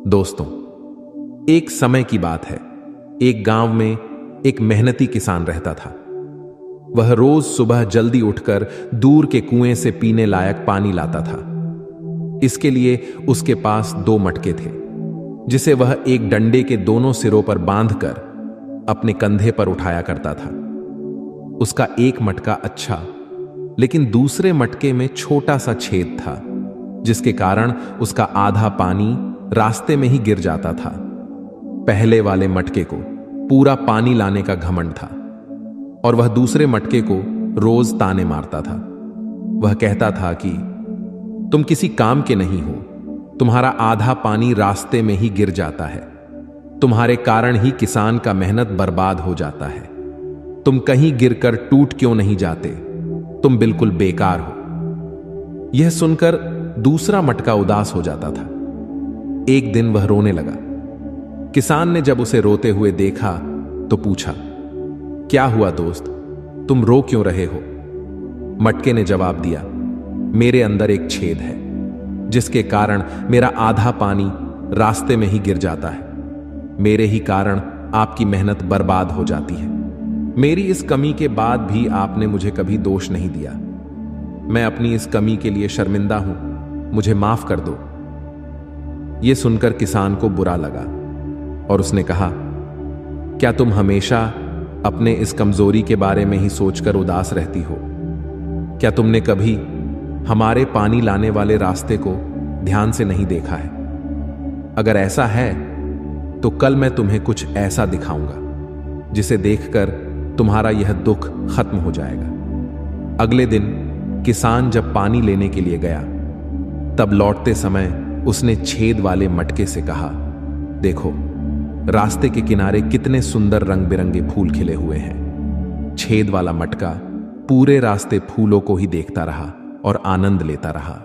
दोस्तों, एक समय की बात है। एक गांव में एक मेहनती किसान रहता था। वह रोज सुबह जल्दी उठकर दूर के कुएं से पीने लायक पानी लाता था। इसके लिए उसके पास 2 मटके थे, जिसे वह एक डंडे के दोनों सिरों पर बांधकर अपने कंधे पर उठाया करता था। उसका एक मटका अच्छा, लेकिन दूसरे मटके में छोटा सा छेद था, जिसके कारण उसका आधा पानी रास्ते में ही गिर जाता था। पहले वाले मटके को पूरा पानी लाने का घमंड था और वह दूसरे मटके को रोज ताने मारता था। वह कहता था कि तुम किसी काम के नहीं हो, तुम्हारा आधा पानी रास्ते में ही गिर जाता है, तुम्हारे कारण ही किसान का मेहनत बर्बाद हो जाता है, तुम कहीं गिरकर टूट क्यों नहीं जाते, तुम बिल्कुल बेकार हो। यह सुनकर दूसरा मटका उदास हो जाता था। एक दिन वह रोने लगा। किसान ने जब उसे रोते हुए देखा तो पूछा, क्या हुआ दोस्त, तुम रो क्यों रहे हो? मटके ने जवाब दिया, मेरे अंदर एक छेद है, जिसके कारण मेरा आधा पानी रास्ते में ही गिर जाता है। मेरे ही कारण आपकी मेहनत बर्बाद हो जाती है। मेरी इस कमी के बाद भी आपने मुझे कभी दोष नहीं दिया। मैं अपनी इस कमी के लिए शर्मिंदा हूं, मुझे माफ कर दो। यह सुनकर किसान को बुरा लगा और उसने कहा, क्या तुम हमेशा अपने इस कमजोरी के बारे में ही सोचकर उदास रहती हो? क्या तुमने कभी हमारे पानी लाने वाले रास्ते को ध्यान से नहीं देखा है? अगर ऐसा है तो कल मैं तुम्हें कुछ ऐसा दिखाऊंगा जिसे देखकर तुम्हारा यह दुख खत्म हो जाएगा। अगले दिन किसान जब पानी लेने के लिए गया, तब लौटते समय उसने छेद वाले मटके से कहा, देखो, रास्ते के किनारे कितने सुंदर रंग बिरंगे फूल खिले हुए हैं। छेद वाला मटका पूरे रास्ते फूलों को ही देखता रहा और आनंद लेता रहा।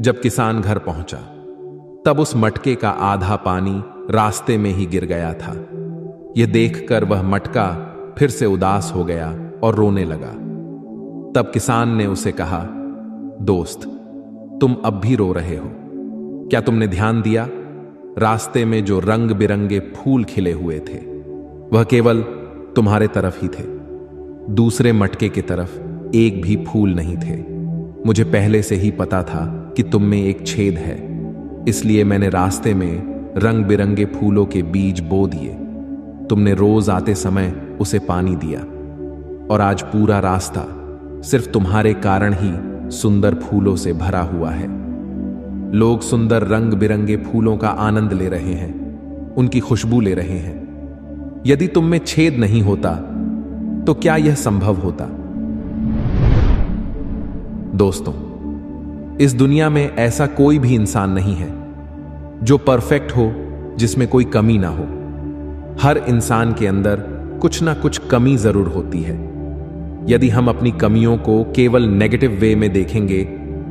जब किसान घर पहुंचा, तब उस मटके का आधा पानी रास्ते में ही गिर गया था। यह देखकर वह मटका फिर से उदास हो गया और रोने लगा। तब किसान ने उसे कहा, दोस्त, तुम अब भी रो रहे हो। क्या तुमने ध्यान दिया? रास्ते में जो रंग बिरंगे फूल खिले हुए थे, वह केवल तुम्हारे तरफ ही थे। दूसरे मटके की तरफ एक भी फूल नहीं थे। मुझे पहले से ही पता था कि तुम में एक छेद है, इसलिए मैंने रास्ते में रंग बिरंगे फूलों के बीज बो दिए। तुमने रोज आते समय उसे पानी दिया और आज पूरा रास्ता सिर्फ तुम्हारे कारण ही सुंदर फूलों से भरा हुआ है। लोग सुंदर रंग बिरंगे फूलों का आनंद ले रहे हैं, उनकी खुशबू ले रहे हैं। यदि तुम में छेद नहीं होता तो क्या यह संभव होता? दोस्तों, इस दुनिया में ऐसा कोई भी इंसान नहीं है जो परफेक्ट हो, जिसमें कोई कमी ना हो। हर इंसान के अंदर कुछ ना कुछ कमी जरूर होती है। यदि हम अपनी कमियों को केवल नेगेटिव वे में देखेंगे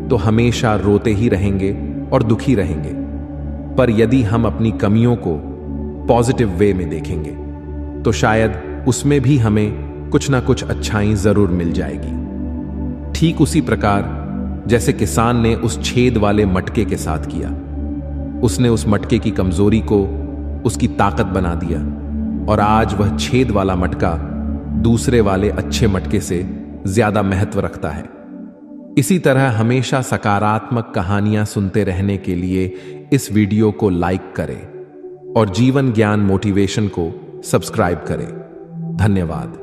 तो हमेशा रोते ही रहेंगे और दुखी रहेंगे। पर यदि हम अपनी कमियों को पॉजिटिव वे में देखेंगे तो शायद उसमें भी हमें कुछ ना कुछ अच्छाई जरूर मिल जाएगी। ठीक उसी प्रकार जैसे किसान ने उस छेद वाले मटके के साथ किया। उसने उस मटके की कमजोरी को उसकी ताकत बना दिया और आज वह छेद वाला मटका दूसरे वाले अच्छे मटके से ज्यादा महत्व रखता है। इसी तरह हमेशा सकारात्मक कहानियां सुनते रहने के लिए इस वीडियो को लाइक करें और जीवन ज्ञान मोटिवेशन को सब्सक्राइब करें। धन्यवाद।